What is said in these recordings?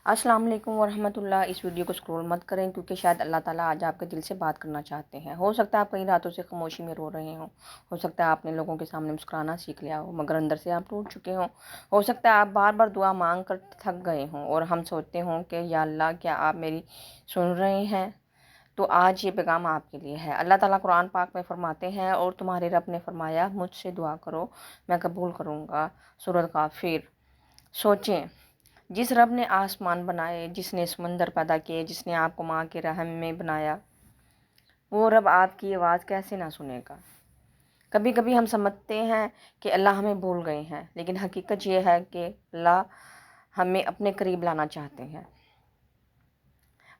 السلام علیکم ورحمۃ اللہ۔ اس ویڈیو کو اسکرول مت کریں کیونکہ شاید اللہ تعالیٰ آج آپ کے دل سے بات کرنا چاہتے ہیں۔ ہو سکتا ہے آپ کئی راتوں سے خاموشی میں رو رہے ہوں، ہو سکتا ہے آپ نے لوگوں کے سامنے مسکرانا سیکھ لیا ہو مگر اندر سے آپ ٹوٹ چکے ہوں، ہو سکتا ہے آپ بار بار دعا مانگ کر تھک گئے ہوں اور ہم سوچتے ہوں کہ یا اللہ کیا آپ میری سن رہے ہیں؟ تو آج یہ پیغام آپ کے لیے ہے۔ اللہ تعالیٰ قرآن پاک میں فرماتے ہیں، اور تمہارے رب نے فرمایا مجھ سے دعا کرو میں قبول کروں گا۔ سورۃ غافر۔ سوچیں، جس رب نے آسمان بنائے، جس نے سمندر پیدا کیے، جس نے آپ کو ماں کے رحم میں بنایا، وہ رب آپ کی آواز کیسے نہ سنے گا؟ کبھی کبھی ہم سمجھتے ہیں کہ اللہ ہمیں بھول گئے ہیں، لیکن حقیقت یہ ہے کہ اللہ ہمیں اپنے قریب لانا چاہتے ہیں۔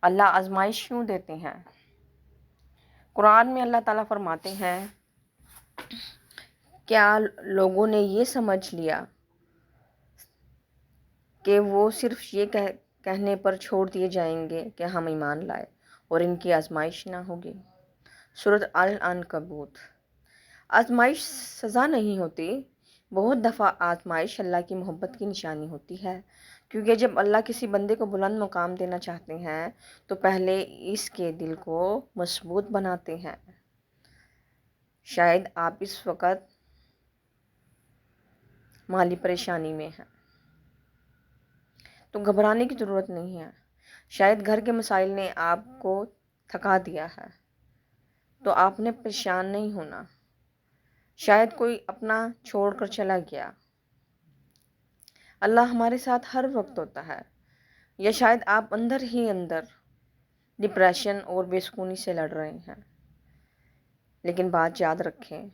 اللہ آزمائش کیوں دیتے ہیں؟ قرآن میں اللہ تعالیٰ فرماتے ہیں، کیا لوگوں نے یہ سمجھ لیا کہ وہ صرف یہ کہنے پر چھوڑ دیے جائیں گے کہ ہم ایمان لائے اور ان کی آزمائش نہ ہوگی؟ سورۃ العنکبوت۔ آزمائش سزا نہیں ہوتی، بہت دفعہ آزمائش اللہ کی محبت کی نشانی ہوتی ہے، کیونکہ جب اللہ کسی بندے کو بلند مقام دینا چاہتے ہیں تو پہلے اس کے دل کو مضبوط بناتے ہیں۔ شاید آپ اس وقت مالی پریشانی میں ہیں تو گھبرانے کی ضرورت نہیں ہے۔ شاید گھر کے مسائل نے آپ کو تھکا دیا ہے تو آپ نے پریشان نہیں ہونا۔ شاید کوئی اپنا چھوڑ کر چلا گیا۔ اللہ ہمارے ساتھ ہر وقت ہوتا ہے۔ یا شاید آپ اندر ہی اندر ڈپریشن اور بے سکونی سے لڑ رہے ہیں، لیکن بات یاد رکھیں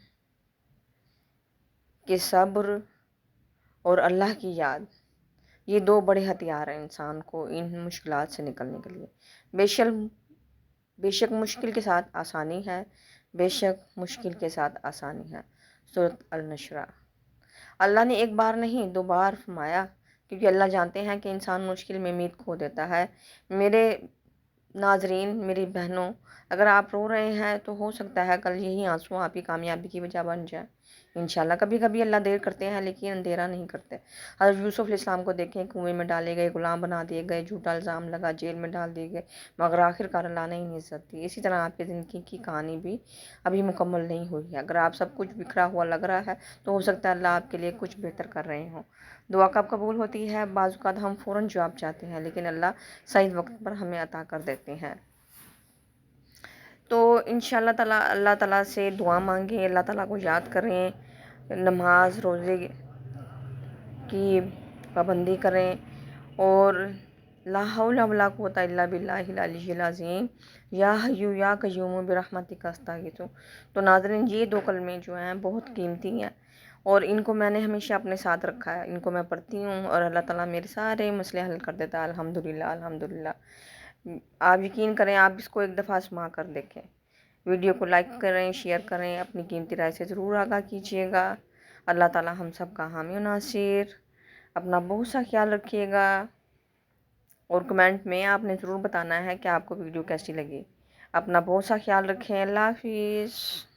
کہ صبر اور اللہ کی یاد، یہ دو بڑے ہتھیار ہیں انسان کو ان مشکلات سے نکلنے کے لیے۔ بے شک مشکل کے ساتھ آسانی ہے، بے شک مشکل کے ساتھ آسانی ہے۔ سورۃ النشر۔ اللہ نے ایک بار نہیں 2 بار فرمایا، کیونکہ اللہ جانتے ہیں کہ انسان مشکل میں امید کھو دیتا ہے۔ میرے ناظرین، میری بہنوں، اگر آپ رو رہے ہیں تو ہو سکتا ہے کل یہی آنسو آپ کی کامیابی کی وجہ بن جائے انشاءاللہ۔ کبھی کبھی اللہ دیر کرتے ہیں لیکن اندھیرا نہیں کرتے۔ حضرت یوسف علیہ السلام کو دیکھیں، کنویں میں ڈالے گئے، غلام بنا دیے گئے، جھوٹا الزام لگا، جیل میں ڈال دیے گئے، مگر آخرکار اللہ نے انہیں عزت دی۔ اسی طرح آپ کی زندگی کی کہانی بھی ابھی مکمل نہیں ہوئی ہے۔ اگر آپ سب کچھ بکھرا ہوا لگ رہا ہے تو ہو سکتا ہے اللہ آپ کے لیے کچھ بہتر کر رہے ہوں۔ دعا کب قبول ہوتی ہے؟ بعض اوقات ہم فوراً جواب چاہتے ہیں، لیکن اللہ صحیح وقت پر ہمیں عطا کر دیتے ہیں۔ تو انشاءاللہ تعالیٰ اللہ تعالیٰ سے دعا مانگیں، اللہ تعالیٰ کو یاد کریں، نماز روزے کی پابندی کریں، اور لا حول ولا قوت الا باللہ العلی العظیم، یا حی یا قیوم برحمتک استغیث۔ تو ناظرین، یہ 2 کلمے جو ہیں بہت قیمتی ہیں اور ان کو میں نے ہمیشہ اپنے ساتھ رکھا ہے، ان کو میں پڑھتی ہوں اور اللہ تعالیٰ میرے سارے مسئلے حل کر دیتا ہے، الحمدللہ الحمدللہ۔ آپ یقین کریں، آپ اس کو ایک دفعہ آزما کر دیکھیں۔ ویڈیو کو لائک کریں، شیئر کریں، اپنی قیمتی رائے سے ضرور آگاہ کیجیے گا۔ اللہ تعالیٰ ہم سب کا حامی و ناصر۔ اپنا بہت سا خیال رکھیے گا، اور کمنٹ میں آپ نے ضرور بتانا ہے کہ آپ کو ویڈیو کیسی لگی۔ اپنا بہت سا خیال رکھیں۔ اللہ حافظ۔